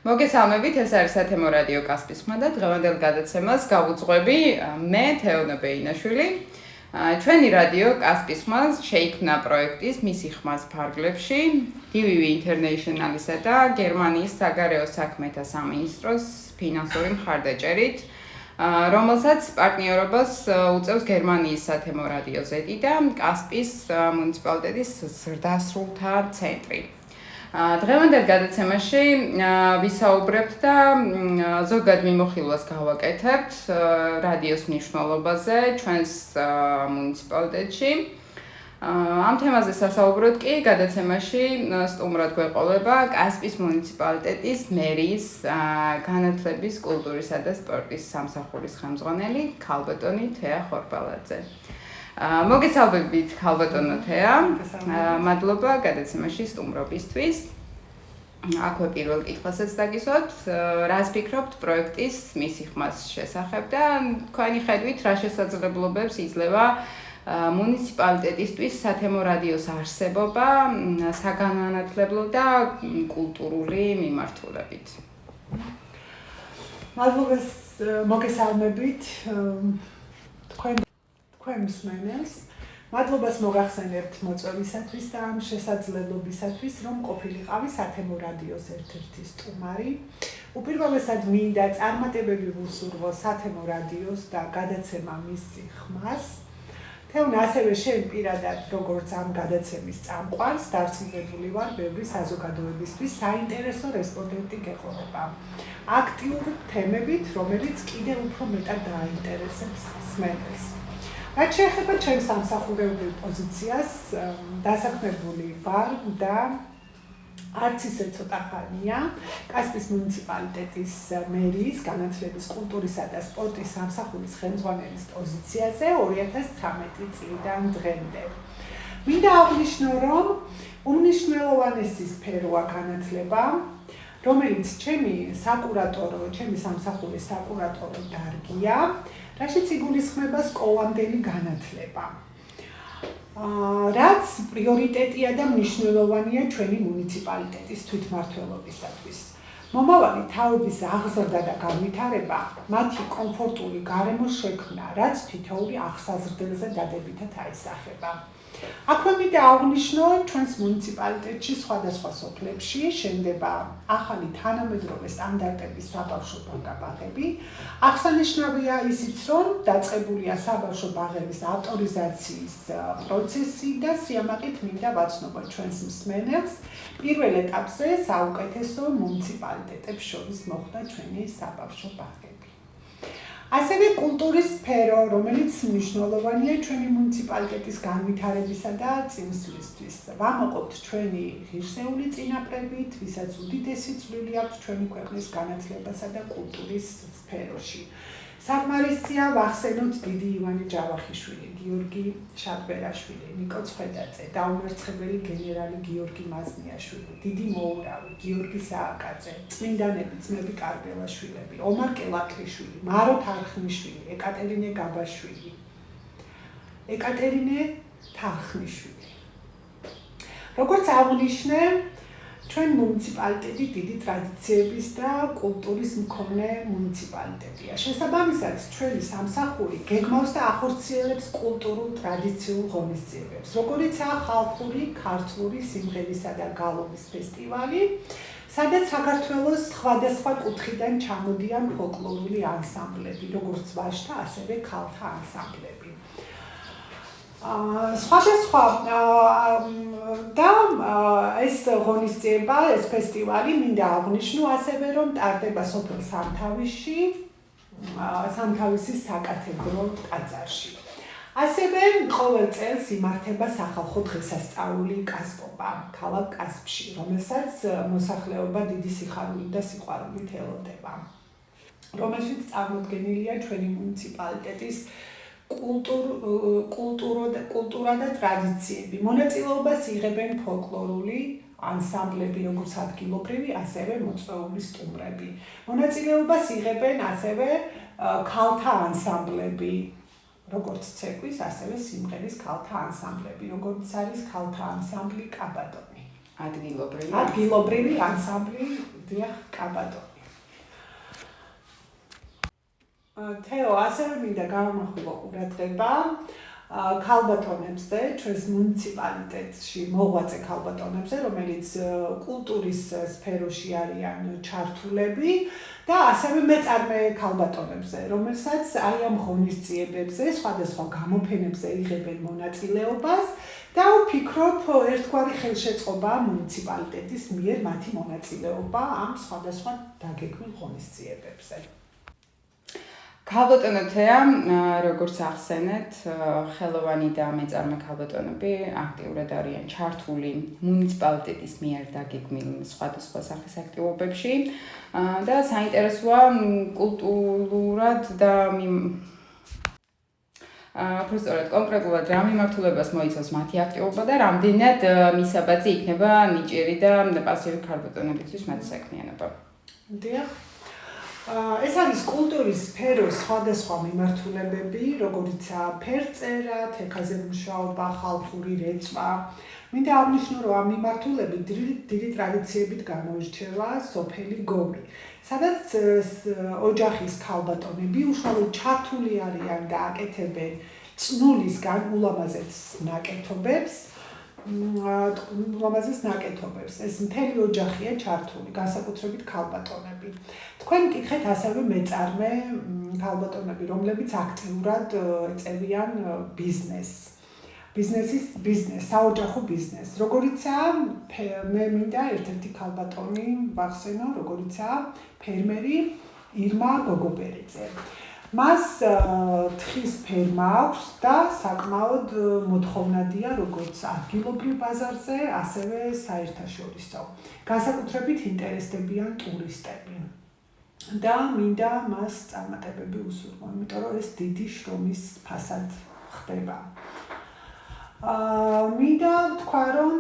მოგესალმებით, ეს არის სათემო რადიო კასპის ხმა და დღევანდელ გადაცემას გავუძღვები მე თეონე ბეინაშვილი. ჩვენი რადიო კასპის ხმას შეიქმნა პროექტის მისი ხმას ფარგლებში DVV International-ისა და გერმანიის საგარეო საქმეთა სამინისტროს ფინანსური მხარდაჭერით, რომელსაც პარტნიორობას უწევს გერმანიის სათემო რადიო Z და კასპის მუნიციპალიტეტის ზრდასრულთა ცენტრი. დღევანდელ გადაცემაში ვისაუბრებთ და ზოგად მიმოხილვას გავაკეთებთ რადიოს მნიშვნელობაზე ჩვენს მუნიციპალიტეტში. ამ თემაზე სასაუბროდ კი გადაცემაში სტუმრად გვეყოლება კასპის მუნიციპალიტეტის მერიის განათლების, კულტურისა და სპორტის სამსახურის ხელმძღვანელი ქალბატონი თეა ხორბალაძე. მოგესალმებით ქალბატონო თეა. მადლობა გადაცემაში სტუმრობისთვის. აქვე პირველ კითხვასაც დაგისვათ, რას ფიქრობთ პროექტის მისი ხმას შესახებ და თქვენი ხედვით რა შესაძლებლობებს იძლევა მუნიციპალიტეტისთვის სათემო რადიოს არსებობა საგანმანათლებლო და კულტურული მიმართულებით. მადლობა მოგესალმებით თქვენ მსმენელს. მადლობას მოგახსენებთ მოწვევისათვის და ამ შესაძლებლობისათვის, რომ ყოფილიყავი სათემო რადიოს ერთ-ერთი სტუმარი. უპირველესად მინდა წარმატებები ვუსურვო სათემო რადიოს და გადაცემა მისი ხმას. თეონა, ასევე შენ პირადად, როგორც ამ გადაცემის წამყვანს, დარწმუნებული ვარ, ბევრი საზოგადოებისთვის საინტერესო რესპონდენტი გეყოლება. აქტიურ თემებით, რომელიც კიდევ უფრო მეტად დააინტერესებს მსმენელს. რაც შეეხება ჩემს სამსახურეობრივ პოზიციას, დასაქმებული ვარ და არც ისე ცოტა ხანია კასპის მუნიციპალიტეტის მერიის განათლების, კულტურისა და სპორტის სამსახურის ხელმძღვანელის პოზიციაზე 2013 წლიდან დღემდე. მინდა აღვნიშნო, რომ უმნიშვნელოვანესი სფეროა განათლება, რომელიც ჩემი სამსახურის საკურატორო დარგია, რაშიც იგულისხმება სკოლამდელი განათლება. რაც პრიორიტეტია და მნიშვნელოვანია ჩვენი მუნიციპალიტეტის თვითმმართველობისათვის. მომავალი თაობის აღზრდა და განვითარება, მათი კომფორტული გარემოს შექმნა, რაც თითოეული აღსაზრდელზე დადებითად აისახება. აქვე მინდა აღვნიშნო, ჩვენს მუნიციპალიტეტში სხვადასხვა სოფლებში შენდება ახალი თანამედროვე სტანდარტების საბავშვო ბაღები. აღსანიშნავია ისიც, რომ დაწყებულია საბავშვო ბაღების ავტორიზაციის პროცესი და სიამაყით მინდა ვაცნობო ჩვენს მსმენელს, პირველ ეტაპზე საუკეთესო მუნიციპალიტეტებს შორის მოხვდა ჩვენი საბავშვო ბაღები. ასევე კულტურის სფერო, რომელიც მნიშვნელოვანია ჩვენი მუნიციპალიტეტის განვითარებისა და წინსვლისთვის. ვამოყობთ ჩვენი ღირსეული წინაპრებით, ვისაც უდიდესი წვლილი აქვს ჩვენი ქვეყნის განათლებასა და კულტურის სფეროში. საკმარისია ვახსენოთ დიდი ივანე ჯავახიშვილი, გიორგი შატბერაშვილი, ნიკო ცხედაძე, დაუმარცხებელი გენერალი გიორგი მაზნიაშვილი, დიდი მოურავი, გიორგი სააკაძე, წმინდანები, ძმები კარბელაშვილები, ომარ კელაკლიშვილი, მარო თარხნიშვილი, ეკატერინე გაბაშვილი, ეკატერინე თარხნიშვილი. როგორც აღვნიშნე, ჩვენ მუნიციპალიტეტი დიდი ტრადიციების და კულტურის მქონე მუნიციპალიტეტია. შესაბამისად, ჩვენი სამსახური გეგმავს და ახორციელებს კულტურულ ტრადიციულ ღონისძიებებს, როგორიცაა ხალხური, ქართული სიმღერისა და გალობის ფესტივალი, სადაც საქართველოს სხვადასხვა კუთხიდან ჩამოდიან ფოლკლორული ანსამბლები, როგორც ვაჟთა, ასევე ქალთა ანსამბლები. სხვადასხვა და ეს ღონისძიება, ეს ფესტივალი მინდა აღვნიშნო ასევე, რომ ტარდება სოფელ სამთავისის საკათედრო ტაძარში. ასევე ყოველ წელს იმართება სახალხო დღესასწაული კასპობა, ქალაქ კასპში, რომელსაც მოსახლეობა დიდი სიხარული და სიყვარულით ელოდება, რომელშიც წარმოდგენილია ჩვენი მუნიციპალიტეტის კულტურა და ტრადიციები. მონაწილეობას იღებენ ფოლკლორული ანსამბლები, როგორც ადგილობრივი, ასევე მოწვეული სტუმრები. მონაწილეობას იღებენ ასევე ქალთა ანსამბლები, როგორც ცეკვის, ასევე სიმღერის ქალთა ანსამბლები, როგორც არის ქალთა ანსამბლი კაბადონი. ადგილობრივი ანსამბლი დიახ, კაბატონი. თეო, ასევე მინდა გამახვილო ყურადღება ქალბატონებზე, ჩვენს მუნიციპალიტეტში მოღვაწე ქალბატონებზე, რომელიც კულტურის სფეროში არიან ჩართულები და ასევე მეწარმე ქალბატონებზე, რომელსაც აი ამ ღონისძიებებზე, სხვადასხვა გამოფენებზე იღებენ მონაწილეობას და ვფიქრობ, ერთგვარი ხელშეწყობა მუნიციპალიტეტის მიერ მათი მონაწილეობა ამ სხვადასხვა დაგეგმილ ღონისძიებებზე. ქალბატონო თეა, როგორც ახსენეთ, ხელოვანი და მეწარმე ქალბატონები აქტიურად არიან ჩართული მუნიციპალიტეტის მიერ დაგეგმილ სხვადასხვა სახის აქტივობებში და საინტერესოა კულტურულად და უბრალოდ კონკრეტულად რა მიმართულებას მოიცავს მათი აქტივობა და რამდენად მისაბაძი იქნება ნიჭიერი და პასიური ქალბატონებისთვის მათი საქმიანობა. დიახ. ეს არის კულტურის სფეროს სხვადასხვა მიმართულებები, როგორიცაა ფერწერა, თექაზე მუშაობა, ხალხური რეწვა. მინდა აღნიშნო, რომ ამ მიმართულებით დიდი ტრადიციებით გამოირჩევა სოფელი გომი, სადაც ოჯახის ქალბატონები უშუალოდ ჩართული არიან და აკეთებენ წნულისგან ულამაზეს ნაკეთობებს. ეს მთელი ოჯახია ჩართული, განსაკუთრებით ქალბატონები. თქვენ მკითხეთ ასევე მეწარმე ქალბატონები, რომლებიც აქტიურად ეწევიან საოჯახო ბიზნესს. როგორიცაა, მე მინდა ერთ-ერთი ქალბატონი ვახსენო, როგორიცაა ფერმერი ირმა გოგობერიძე. მას თხის ფერმა აქვს და საკმაოდ მოთხოვნადია როგორც ადგილობრივ ბაზარზე, ასევე საერთაშორისო. განსაკუთრებით ინტერესდებიან ტურისტები. და მინდა მას წარმატებები უსურვო, იმიტომ რომ ეს დიდი შრომის ფასად ხდება. მინდა თქვა, რომ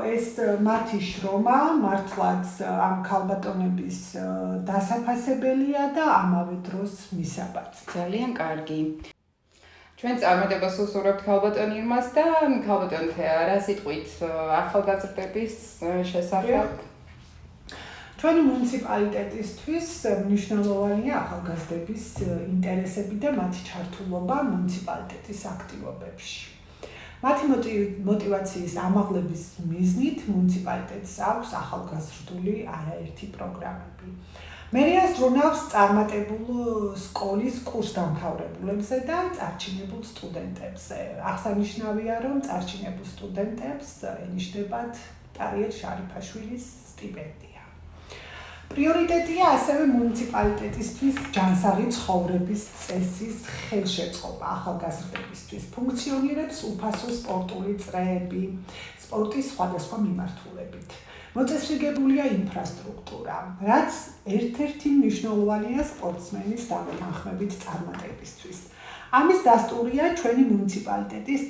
ეს მათი შრომა მართლაც ამ ქალბატონების დასაფასებელია და ამავე დროს მისაბაძი. ძალიან კარგი. ჩვენ წარმატებას უსურვებთ ქალბატონ ირმას და ქალბატონ თეა, რა სიტყვით ახალგაზრდების შესახებ? ჩვენი მუნიციპალიტეტისთვის მნიშვნელოვანია ახალგაზრდების ინტერესები და მათი ჩართულობა მუნიციპალიტეტის აქტივობებში. მათი мотиваციის ამაღლების მიზნით მუნიციპალიტეტს აქვს ახალგაზრდული არაერთი პროგრამები. მერია ზრუნავს წარმატებულ სკოლის კურსდამთავრებულებზე და წარჩინებულ სტუდენტებზე. აღსანიშნავია, რომ წარჩინებულ სტუდენტებს ენიშნებათ ტარიელ შარიფაშვილის სტიპენდია. პრიორიტეტია ასევე მუნიციპალიტეტისთვის ჯანსაღი ცხოვრების წესის ხელშეწყობა ახალგაზრდებისთვის. ფუნქციონირებს უფასო სპორტული წრეები, სპორტის სხვადასხვა მიმართულებით. მოწესრიგებულია ინფრასტრუქტურა, რაც ერთ-ერთი მნიშვნელოვანია სპორტსმენის დამეთანხმებით წარმატებისთვის. ამის დასტურია ჩვენი მუნიციპალიტეტის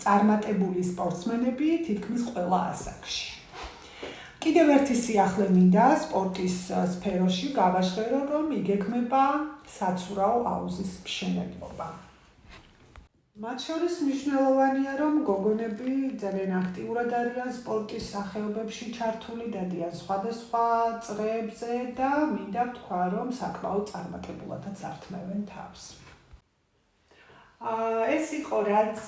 წარმატებული სპორტსმენები თითქმის ყველა ასაკში. კიდევ ერთი სიახლე მინდა სპორტის სფეროში გავაჟღერო, რომ იგეგმება საცურაო აუზის მშენებლობა. მათ შორის მნიშვნელოვანია, რომ გოგონები ძალიან აქტიურად არიან სპორტის სახეობებში ჩართული, დადიან სხვადასხვა წრეებზე და მინდა ვთქვა, რომ საკმაოდ წარმატებულადაც ართმევენ თავს. ეს იყო რაც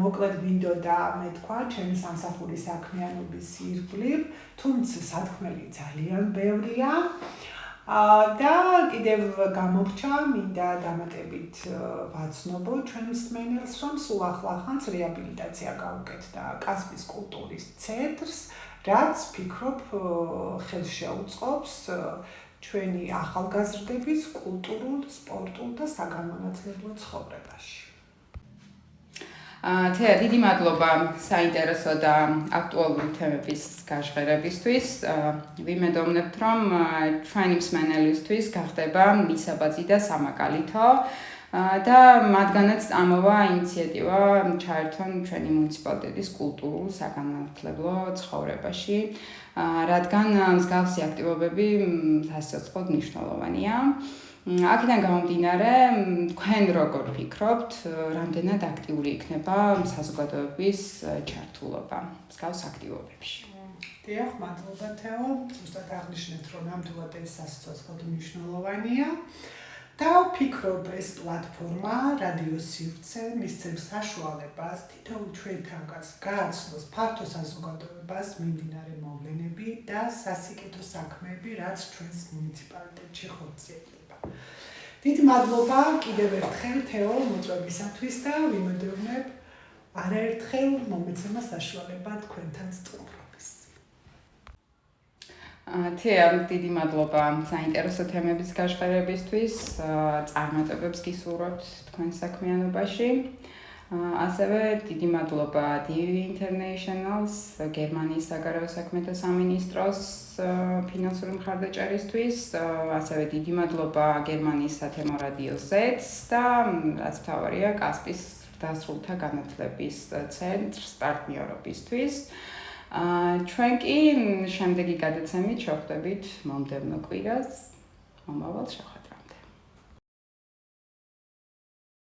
მოკლედ მინდოდა მეთქვა ჩემი სამსახურის საქმიანობის ირგვლივ, თუმცა სათქმელი ძალიან ბევრია. და კიდევ გამორჩა, მინდა დამატებით ვაცნობო ჩვენს მსმენელს, რომ სულ ახლახანს რეაბილიტაცია გაუკეთდა კასპის კულტურის ცენტრს, რაც ვფიქრობ ხელშეუწყობს ჩვენი ახალგაზრდების კულტურულ, სპორტულ და საგანმანათლებლო ცხოვრებაში. თეა, დიდი მადლობა საინტერესო და აქტუალური თემების გაჟღერებისთვის. ვიმედოვნებთ, რომ ჩვენი მსმენელისთვის გახდება მისაბაძი და სამაკალითო და მათგანაც წამოვა ინიციატივა ჩაერთონ ჩვენი მუნიციპალიტეტის კულტურულ საგანმანათლებლო ცხოვრებაში, რადგან მსგავსი აქტივობები სასიცოცხლოდ მნიშვნელოვანია. აქედან გამომდინარე, თქვენ როგორ ფიქრობთ, რამდენად აქტიური იქნება საზოგადოების ჩართულობა მსგავს აქტივობებში? დიახ, მადლობა თეო. ზუსტად აღნიშნეთ, რომ ნამდვილად ეს სასიცოცხლოდ მნიშვნელოვანია. და ვფიქრობ, ეს პლატფორმა რადიო სივრცე მისცემს საშუალებას თითოეულ ჩვენთაგანს გააცნოს ფართო საზოგადოებას მიმდინარე მოვლენები და სასიკეთო საქმეები, რაც ჩვენს მუნიციპალიტეტში ხორციელდება. დიდი მადლობა კიდევ ერთხელ თეო მოწვევისათვის და ვიმედოვნებ არაერთხელ მომეცემა საშუალება თქვენთან სტუმრობის. თეა, დიდი მადლობა საინტერესო თემების გაშყერებისთვის, წარმატებებს გისურვებთ თქვენ საქმიანობაში. ასევე დიდი მადლობა DV Internationals, გერმანიის საგარეო საქმეთა სამინისტროს ფინანსური მხარდაჭერისთვის, ასევე დიდი მადლობა გერმანიის სათემო რადიო Z-ს და რაც მთავარია, კასპის დასრულთა განათლების ცენტრს პარტნიორობისთვის. ჩვენ კი შემდეგი გადაცემით შევხვდებით მომდევნო კვირას მომავალ შეხვედრამდე.